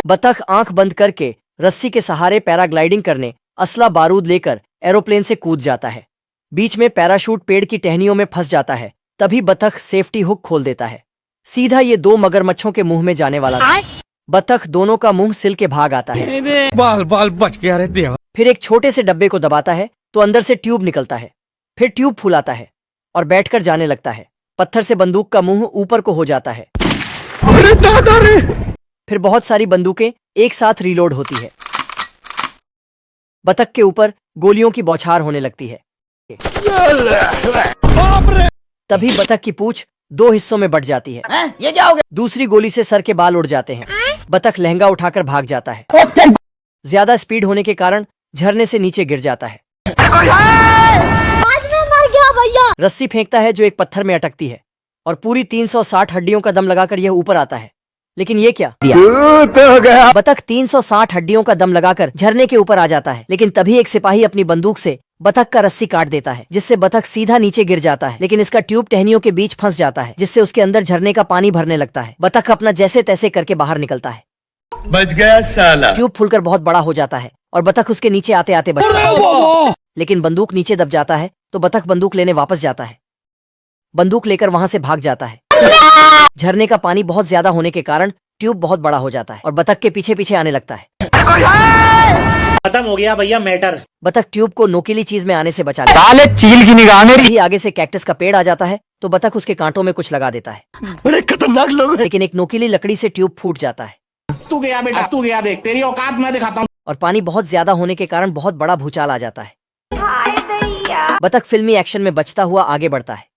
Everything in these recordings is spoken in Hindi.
बतख आंख बंद करके रस्सी के सहारे पैराग्लाइडिंग करने असला बारूद लेकर एरोप्लेन से कूद जाता है। बीच में पैराशूट पेड़ की टहनियों में फंस जाता है। तभी बतख सेफ्टी हुक खोल देता है। सीधा ये दो मगरमच्छों के मुंह में जाने वाला था। बतख दोनों का मुंह सिल के भाग आता है। बाल बाल बच गया रे देवा। फिर एक छोटे से डब्बे को दबाता है तो अंदर से ट्यूब निकलता है। फिर ट्यूब फुलाता है और बैठकर जाने लगता है। पत्थर से बंदूक का मुंह ऊपर को हो जाता है। अरे दादा रे। फिर बहुत सारी बंदूकें एक साथ रीलोड होती है। बतख के ऊपर गोलियों की बौछार होने लगती है। तभी बतख की पूंछ दो हिस्सों में बट जाती है। ये क्या हो गया? दूसरी गोली से सर के बाल उड़ जाते हैं। बतख लहंगा उठाकर भाग जाता है। ज्यादा स्पीड होने के कारण झरने से नीचे गिर जाता है। आज मैं मर गया भैया। रस्सी फेंकता है जो एक पत्थर में अटकती है और पूरी 360 हड्डियों का दम लगाकर यह ऊपर आता है। लेकिन ये क्या दिया? बतख 360 हड्डियों का दम लगाकर झरने के ऊपर आ जाता है। लेकिन तभी एक सिपाही अपनी बंदूक से बतख का रस्सी काट देता है, जिससे बतख सीधा नीचे गिर जाता है। लेकिन इसका ट्यूब टहनियों के बीच फंस जाता है, जिससे उसके अंदर झरने का पानी भरने लगता है। बतख अपना जैसे तैसे करके बाहर निकलता है। बच गया साला। ट्यूब फूलकर बहुत बड़ा हो जाता है और बतख उसके नीचे आते आते बचता है। लेकिन बंदूक नीचे दब जाता है तो बतख बंदूक लेने वापस जाता है। बंदूक लेकर वहां से भाग जाता है। झरने का पानी बहुत ज्यादा होने के कारण ट्यूब बहुत बड़ा हो जाता है और बतख के पीछे पीछे आने लगता है। खत्म हो गया भैया मैटर। बतख ट्यूब को नोकीली चीज में आने से बचा लेता साले चील की निगाह मेरी। है। आगे से कैक्टस का पेड़ आ जाता है तो बतख उसके कांटों में कुछ लगा देता है। बड़े खतरनाक लोग हैं। लेकिन एक नोकीली लकड़ी से ट्यूब फूट जाता है तू गया बेटा, तू गया, देख तेरी औकात मैं दिखाता हूँ। और पानी बहुत ज्यादा होने के कारण बहुत बड़ा भूचाल आ जाता है। बतख फिल्मी एक्शन में बचता हुआ आगे बढ़ता है।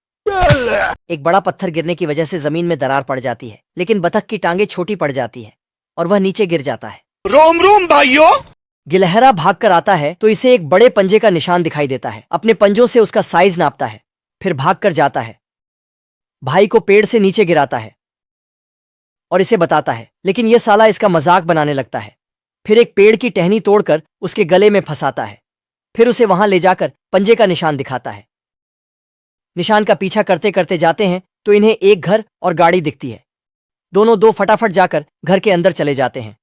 एक बड़ा पत्थर गिरने की वजह से जमीन में दरार पड़ जाती है, लेकिन बतख की टांगे छोटी पड़ जाती है और वह नीचे गिर जाता है। रोम रोम भाइयों। गिलहरा भाग कर आता है तो इसे एक बड़े पंजे का निशान दिखाई देता है। अपने पंजों से उसका साइज नापता है, फिर भाग कर जाता है। भाई को पेड़ से नीचे गिराता है और इसे बताता है, लेकिन यह साला इसका मजाक बनाने लगता है। फिर एक पेड़ की टहनी तोड़कर उसके गले में फंसाता है। फिर उसे वहां ले जाकर पंजे का निशान दिखाता है। निशान का पीछा करते करते जाते हैं तो इन्हें एक घर और गाड़ी दिखती है। दोनों दो फटाफट जाकर घर के अंदर चले जाते हैं।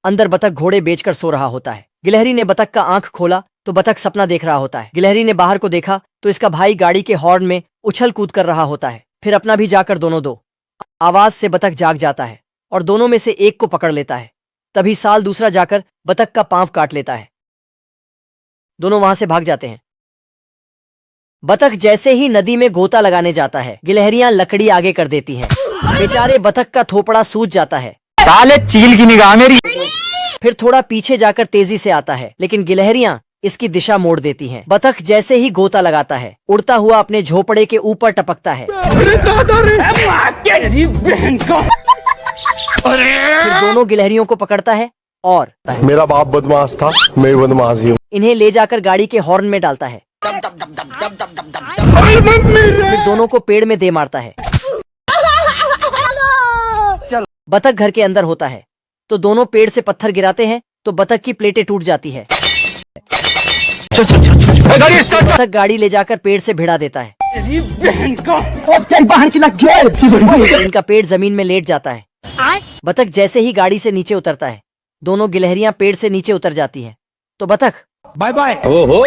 अंदर बतख घोड़े बेचकर सो रहा होता है। गिलहरी ने बतख का आंख खोला तो बतख सपना देख रहा होता है। गिलहरी ने बाहर को देखा तो इसका भाई गाड़ी के हॉर्न में उछल कूद कर रहा होता है। फिर अपना भी जाकर दोनों दो आवाज से बतख जाग जाता है और दोनों में से एक को पकड़ लेता है। तभी साल दूसरा जाकर बतख का पांव काट लेता है। दोनों वहां से भाग जाते हैं। बतख जैसे ही नदी में गोता लगाने जाता है, गिलहरियां लकड़ी आगे कर देती हैं। बेचारे बतख का थोपड़ा सूज जाता है। साले चील की निगाह मेरी। फिर थोड़ा पीछे जाकर तेजी से आता है, लेकिन गिलहरियां इसकी दिशा मोड़ देती हैं। बतख जैसे ही गोता लगाता है, उड़ता हुआ अपने झोपड़े के ऊपर टपकता है। अरे दादा रे। फिर दोनों गिलहरियों को पकड़ता है और मेरा बाप बदमाश था, मैं बदमाश हूँ। इन्हें ले जाकर गाड़ी के हॉर्न में डालता है। फिर दोनों को पेड़ में दे मारता है। बतख घर के अंदर होता है तो दोनों पेड़ से पत्थर गिराते हैं तो बतख की प्लेटें टूट जाती है। बतख गाड़ी ले जाकर पेड़ से भिड़ा देता है। इनका पेड़ जमीन में लेट जाता है। बतख जैसे ही गाड़ी से नीचे उतरता है, दोनों गिलहरियां पेड़ से नीचे उतर जाती हैं। तो बतख बाय बाय। ओहो।